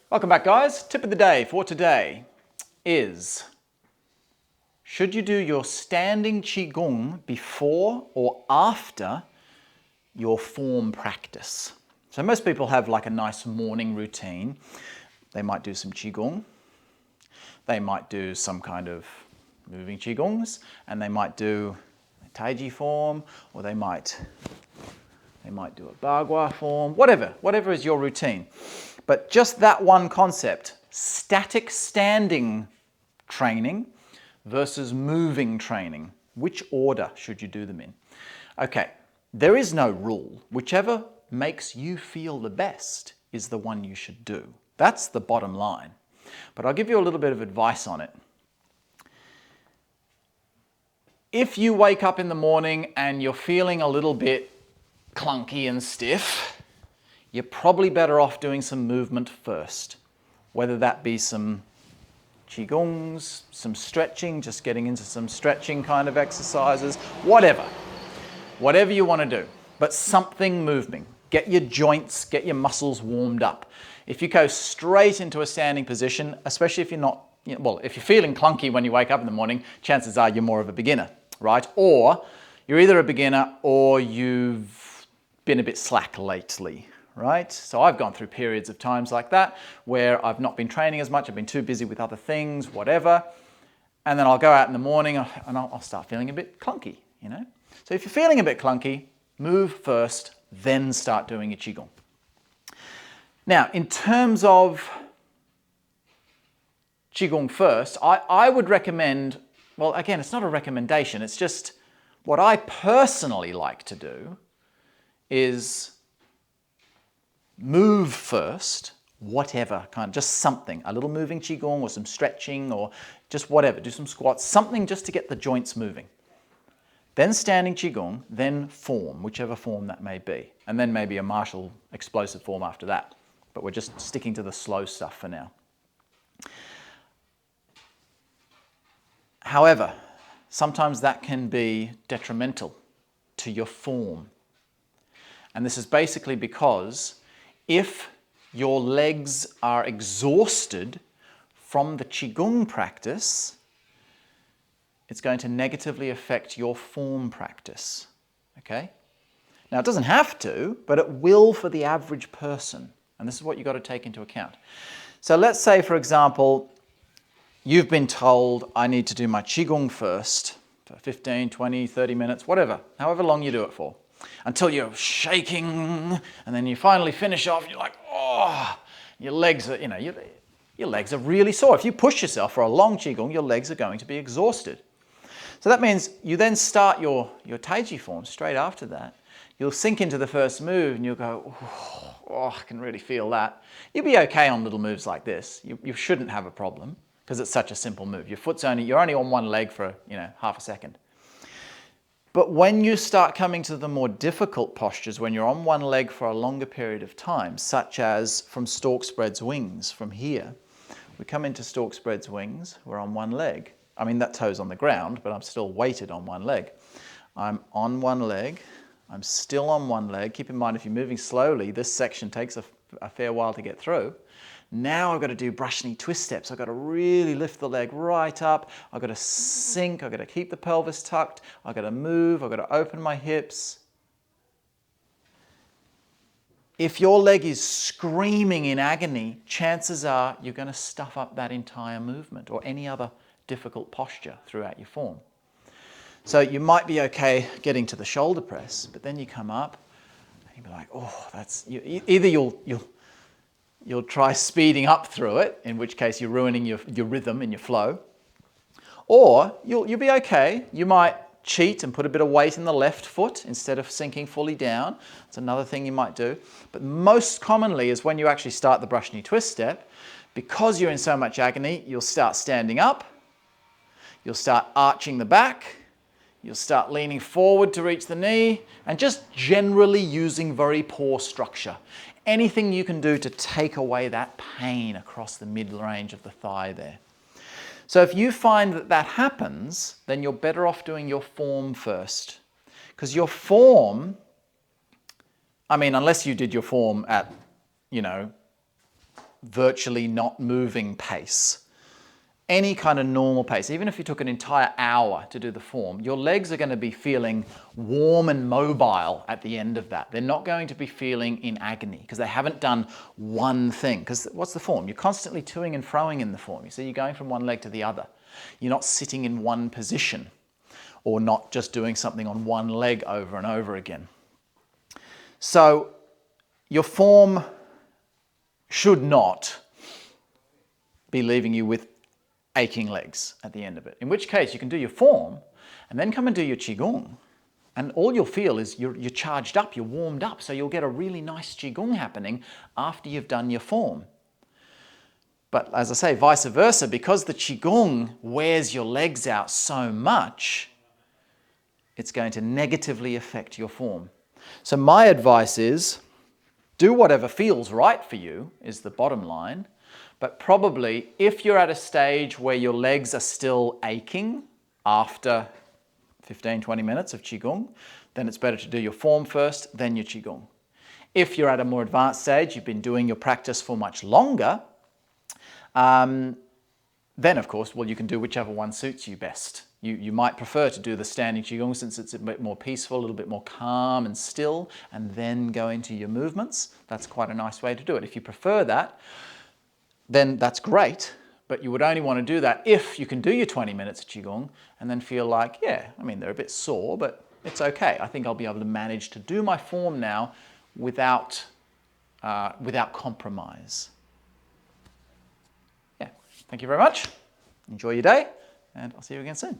Welcome back, guys. Tip of the day for today is, should you do your standing Qigong before or after your form practice? So most people have like a nice morning routine. They might do some Qigong. They might do some kind of moving Qigongs, and they might do a Taiji form, or they might do a Bagua form, whatever is your routine. But just that one concept, static standing training versus moving training, which order should you do them in? Okay, there is no rule. Whichever makes you feel the best is the one you should do. That's the bottom line. But I'll give you a little bit of advice on it. If you wake up in the morning and you're feeling a little bit clunky and stiff, you're probably better off doing some movement first, whether that be some Qigongs, some stretching, just getting into some stretching kind of exercises, whatever you want to do, but something moving. Get your joints, get your muscles warmed up. If you go straight into a standing position, especially if you're not, if you're feeling clunky when you wake up in the morning, chances are you're more of a beginner, right? Or you're either a beginner or you've been a bit slack lately, right? So I've gone through periods of times like that where I've not been training as much, I've been too busy with other things, whatever, and then I'll go out in the morning and I'll start feeling a bit clunky, you know? So if you're feeling a bit clunky, move first, then start doing your Qigong. Now, in terms of Qigong first, I would recommend, well, again, it's not a recommendation, it's just what I personally like to do is move first, whatever kind, just something, a little moving Qigong or some stretching or just whatever, do some squats, something just to get the joints moving. Then standing Qigong, then form, whichever form that may be, and then maybe a martial explosive form after that. But we're just sticking to the slow stuff for now. However, sometimes that can be detrimental to your form. And this is basically because if your legs are exhausted from the Qigong practice, it's going to negatively affect your form practice, okay? Now, it doesn't have to, but it will for the average person. And this is what you've got to take into account. So let's say, for example, you've been told, I need to do my Qigong first for 15, 20, 30 minutes, whatever, however long you do it for, until you're shaking, and then you finally finish off, and you're like, oh, your legs are, your legs are really sore. If you push yourself for a long Qigong, your legs are going to be exhausted. So that means you then start your Taiji form straight after that. You'll sink into the first move and you'll go, oh, I can really feel that. You'll be okay on little moves like this. You shouldn't have a problem because it's such a simple move. You're only on one leg for half a second. But when you start coming to the more difficult postures, when you're on one leg for a longer period of time, such as from stork spreads wings, from here, we come into stork spreads wings, we're on one leg. I mean, that toe's on the ground, but I'm still weighted on one leg. I'm on one leg. I'm still on one leg. Keep in mind, if you're moving slowly, this section takes a fair while to get through. Now I've got to do brush knee twist steps. I've got to really lift the leg right up. I've got to sink. I've got to keep the pelvis tucked. I've got to move. I've got to open my hips. If your leg is screaming in agony, chances are you're going to stuff up that entire movement or any other difficult posture throughout your form. So you might be okay getting to the shoulder press, but then you come up and you'll be like, oh, either you'll try speeding up through it, in which case you're ruining your rhythm and your flow, or you'll be okay. You might cheat and put a bit of weight in the left foot instead of sinking fully down. That's another thing you might do. But most commonly is when you actually start the brush knee twist step, because you're in so much agony, you'll start standing up, you'll start arching the back, you'll start leaning forward to reach the knee, and just generally using very poor structure. Anything you can do to take away that pain across the mid-range of the thigh there. So if you find that happens, then you're better off doing your form first. Because your form, I mean, unless you did your form at, virtually not moving pace, any kind of normal pace, even if you took an entire hour to do the form, your legs are going to be feeling warm and mobile at the end of that. They're not going to be feeling in agony because they haven't done one thing. Because what's the form? You're constantly toing and froing in the form. You see, you're going from one leg to the other. You're not sitting in one position or not just doing something on one leg over and over again. So your form should not be leaving you with aching legs at the end of it. In which case you can do your form and then come and do your Qigong. And all you'll feel is you're charged up, you're warmed up. So you'll get a really nice Qigong happening after you've done your form. But as I say, vice versa, because the Qigong wears your legs out so much, it's going to negatively affect your form. So my advice is, do whatever feels right for you, is the bottom line. But probably if you're at a stage where your legs are still aching after 15, 20 minutes of Qigong, then it's better to do your form first, then your Qigong. If you're at a more advanced stage, you've been doing your practice for much longer, then of course, well, you can do whichever one suits you best. You might prefer to do the standing Qigong since it's a bit more peaceful, a little bit more calm and still, and then go into your movements. That's quite a nice way to do it. If you prefer that, then that's great, but you would only want to do that if you can do your 20 minutes of Qigong and then feel like, yeah, I mean, they're a bit sore, but it's okay. I think I'll be able to manage to do my form now without compromise. Yeah, thank you very much. Enjoy your day, and I'll see you again soon.